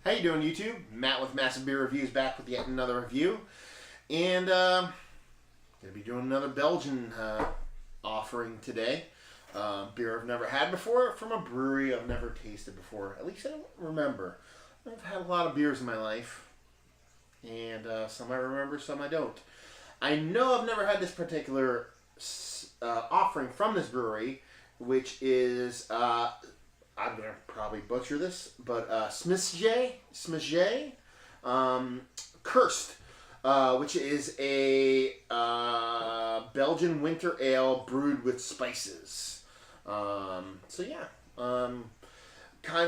How you doing, YouTube? Matt with Massive Beer Reviews back with yet another review. And going to be doing another Belgian offering today. Beer I've never had before from a brewery I've never tasted before. At least I don't remember. I've had a lot of beers in my life. And some I remember, some I don't. I know I've never had this particular offering from this brewery, which is... I'm going to probably butcher this, but Smsj, Kerst, which is a Belgian Winter Ale brewed with spices. Kind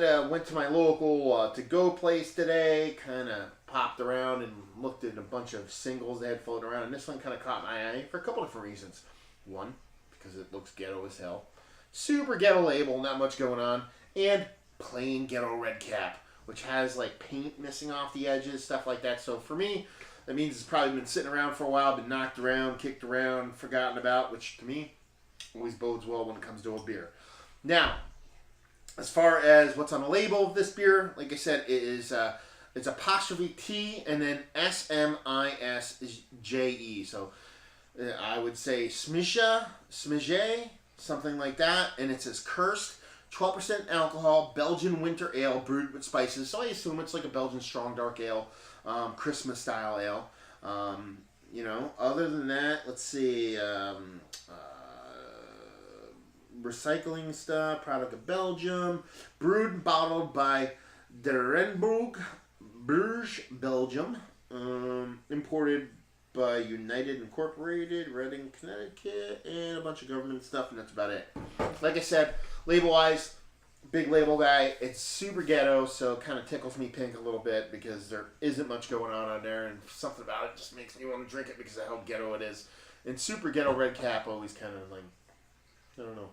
of went to my local to-go place today, kind of popped around and looked at a bunch of singles they had floating around, and this one kind of caught my eye for a couple different reasons. One, because it looks ghetto as hell. Super ghetto label, not much going on. And plain ghetto red cap, which has like paint missing off the edges, stuff like that. So for me, that means it's probably been sitting around for a while, been knocked around, kicked around, forgotten about, which to me always bodes well when it comes to a beer. Now, as far as what's on the label of this beer, like I said, it is it's apostrophe T and then Smisje. So I would say Smsj, something like that, and it says Kerst. 12% alcohol, Belgian Winter Ale brewed with spices. So I assume it's like a Belgian strong dark ale, Christmas style ale. Other than that, let's see. Recycling stuff, product of Belgium, brewed and bottled by Derenburg, Bruges, Belgium. Imported by United Incorporated, Reading, Connecticut, and a bunch of government stuff, and that's about it. Like I said, label-wise, big label guy. It's super ghetto, so it kind of tickles me pink a little bit because there isn't much going on there, and something about it just makes me want to drink it because of how ghetto it is. And super ghetto red cap always kind of like, I don't know,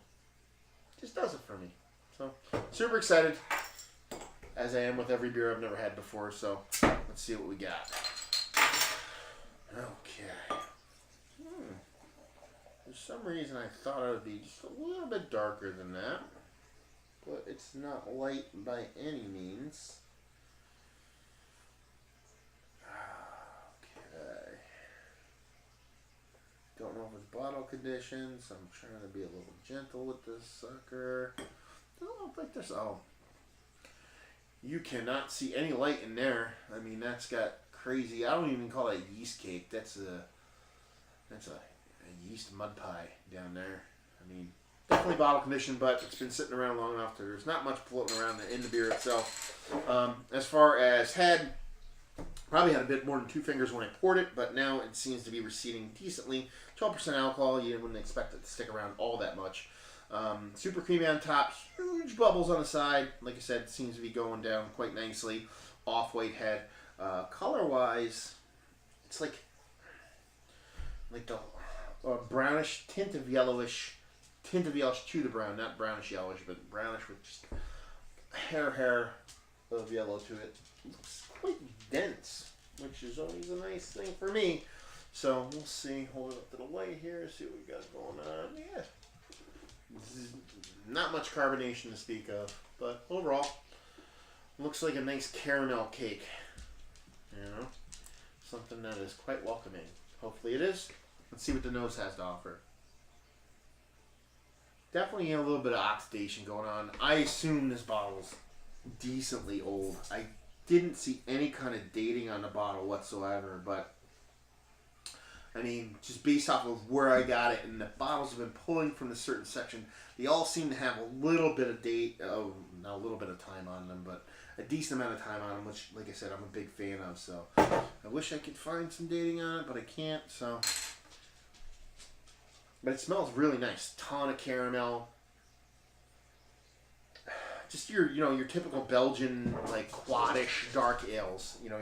just does it for me. So, super excited, as I am with every beer I've never had before, so let's see what we got. Okay. For some reason I thought it would be just a little bit darker than that. But it's not light by any means. Okay. Don't know if it's bottle condition, so I'm trying to be a little gentle with this sucker. Don't look like there's... Oh. You cannot see any light in there. I mean, that's got... crazy. I don't even call it yeast cake. That's a yeast mud pie down there. I mean, definitely bottle conditioned, but it's been sitting around long enough that there's not much floating around in the beer itself. As far as head, probably had a bit more than 2 fingers when I poured it, but now it seems to be receding decently. 12% alcohol. You wouldn't expect it to stick around all that much. Super creamy on top, huge bubbles on the side. Like I said, it seems to be going down quite nicely. Off-white head. Color-wise, it's like the brownish tint of yellowish to the brown, not brownish yellowish, but brownish with just hair of yellow to it. It's quite dense, which is always a nice thing for me. So we'll see. Hold it up to the light here, see what we got going on. Yeah, not much carbonation to speak of, but overall, looks like a nice caramel cake. You know, something that is quite welcoming. Hopefully it is. Let's see what the nose has to offer. Definitely a little bit of oxidation going on. I assume this bottle's decently old. I didn't see any kind of dating on the bottle whatsoever, but I mean, just based off of where I got it, and the bottles have been pulling from a certain section, they all seem to have a little bit of not a little bit of time on them, but a decent amount of time on them, which, like I said, I'm a big fan of. So I wish I could find some dating on it, but I can't. So, but it smells really nice. Ton of caramel. Just your typical Belgian like quadish dark ales. You know,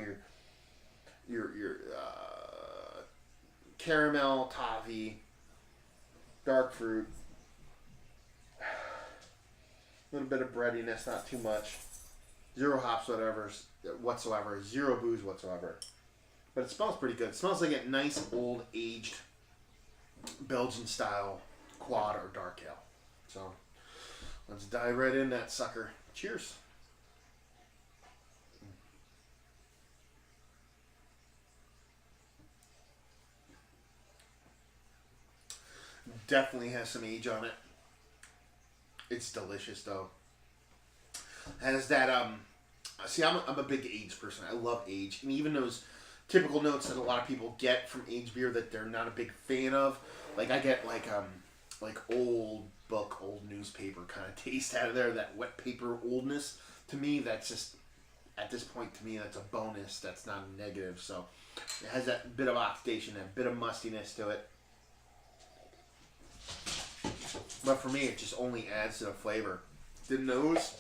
your caramel, toffee, dark fruit, a little bit of breadiness, not too much. 0 hops whatsoever. 0 booze whatsoever. But it smells pretty good. It smells like a nice old aged Belgian style quad or dark ale. So let's dive right in that sucker. Cheers. Definitely has some age on it. It's delicious though. Has that see, I'm a big age person. I love age, and even those typical notes that a lot of people get from aged beer that they're not a big fan of. Like I get like old book, old newspaper kind of taste out of there. That wet paper oldness. To me, that's just at this point. To me, that's a bonus. That's not a negative. So it has that bit of oxidation, that bit of mustiness to it. But for me, it just only adds to the flavor. The nose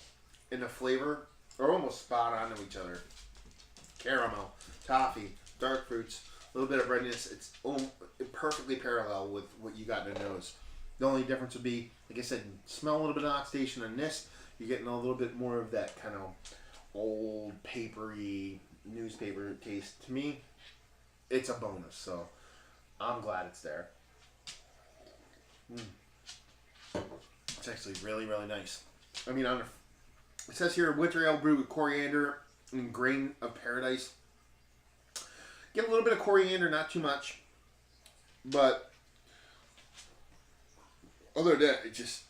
and the flavor are almost spot on to each other. Caramel, toffee, dark fruits, a little bit of redness. It's perfectly parallel with what you got in the nose. The only difference would be, like I said, you smell a little bit of oxidation on this. You're getting a little bit more of that kind of old papery newspaper taste. To me, it's a bonus. So I'm glad it's there. It's actually really, really nice. I mean, it says here, winter ale brewed with coriander and grain of paradise. Get a little bit of coriander, not too much. But other than that, it just,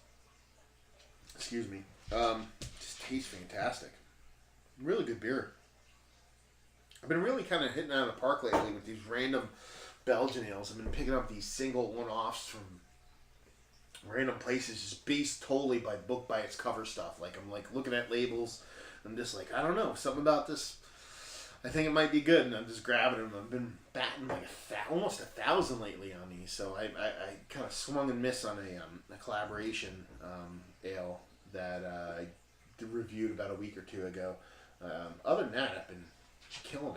excuse me, just tastes fantastic. Really good beer. I've been really kind of hitting out of the park lately with these random Belgian ales. I've been picking up these single one-offs from random places, just based totally by book by its cover stuff. Like I'm like looking at labels, I'm just like, I don't know, something about this. I think it might be good, and I'm just grabbing them. I've been batting like almost 1,000 lately on these, so I kind of swung and missed on a collaboration ale that I reviewed about a week or two ago. Other than that, I've been killing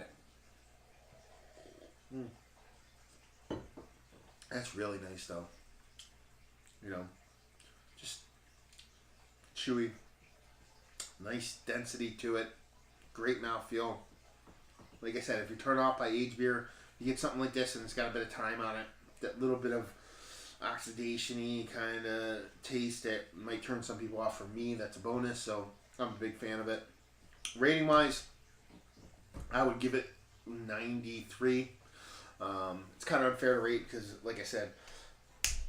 it. That's really nice though. You know, just chewy, nice density to it, great mouthfeel. Like I said, if you turn off by aged beer, you get something like this and it's got a bit of time on it, that little bit of oxidation-y kind of taste that might turn some people off. For me, that's a bonus, so I'm a big fan of it. Rating-wise, I would give it 93. It's kind of unfair to rate because, like I said,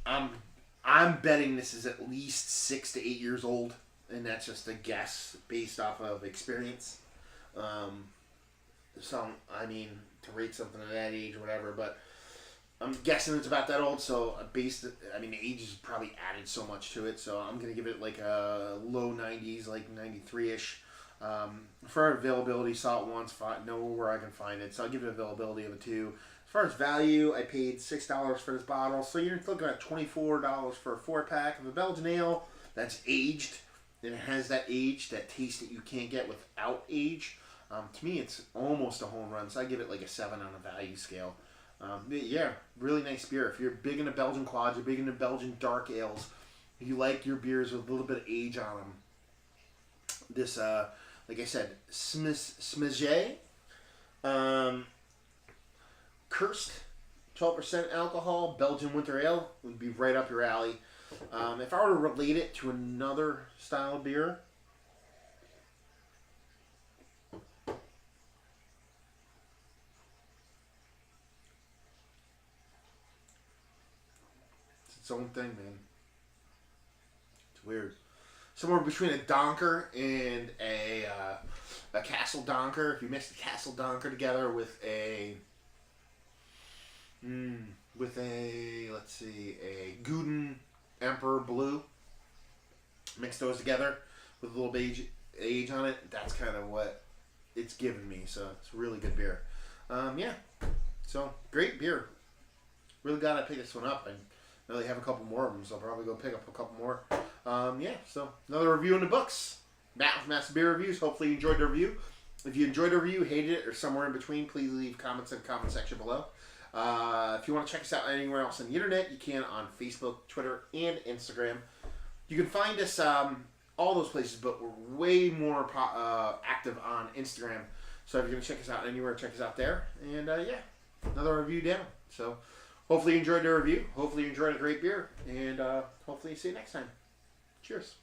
I'm betting this is at least 6 to 8 years old, and that's just a guess based off of experience. So, I mean, to rate something at that age or whatever, but I'm guessing it's about that old, so the age has probably added so much to it, so I'm going to give it like a low 90s, like 93-ish. For availability, saw it once, know where I can find it, so I'll give it availability of a 2. As far as value, I paid $6 for this bottle, so you're looking at $24 for a 4-pack of a Belgian ale that's aged, and it has that age, that taste that you can't get without age. To me, it's almost a home run, so I give it like a 7 on a value scale. Yeah, really nice beer. If you're big into Belgian quads, you're big into Belgian dark ales, if you like your beers with a little bit of age on them, this, like I said, Smege, Kerst, 12% alcohol, Belgian Winter Ale would be right up your alley. If I were to relate it to another style of beer, it's its own thing, man. It's weird. Somewhere between a Donker and a Castle Donker. If you mix the Castle Donker together with a let's see, a Guden Emperor Blue, mix those together with a little age on it, that's kind of what it's given me. So it's a really good beer. Yeah, so great beer. Really glad I picked this one up. I really have a couple more of them, so I'll probably go pick up a couple more. Yeah, so another review in the books. Matt with Master Beer Reviews. Hopefully you enjoyed the review. If you enjoyed the review, hated it, or somewhere in between, please leave comments in the comment section below. If you want to check us out anywhere else on the internet, you can on Facebook, Twitter, and Instagram. You can find us all those places, but we're way more active on Instagram. So if you're going to check us out anywhere, check us out there. And yeah, another review down. So hopefully you enjoyed the review. Hopefully you enjoyed a great beer. And hopefully see you next time. Cheers.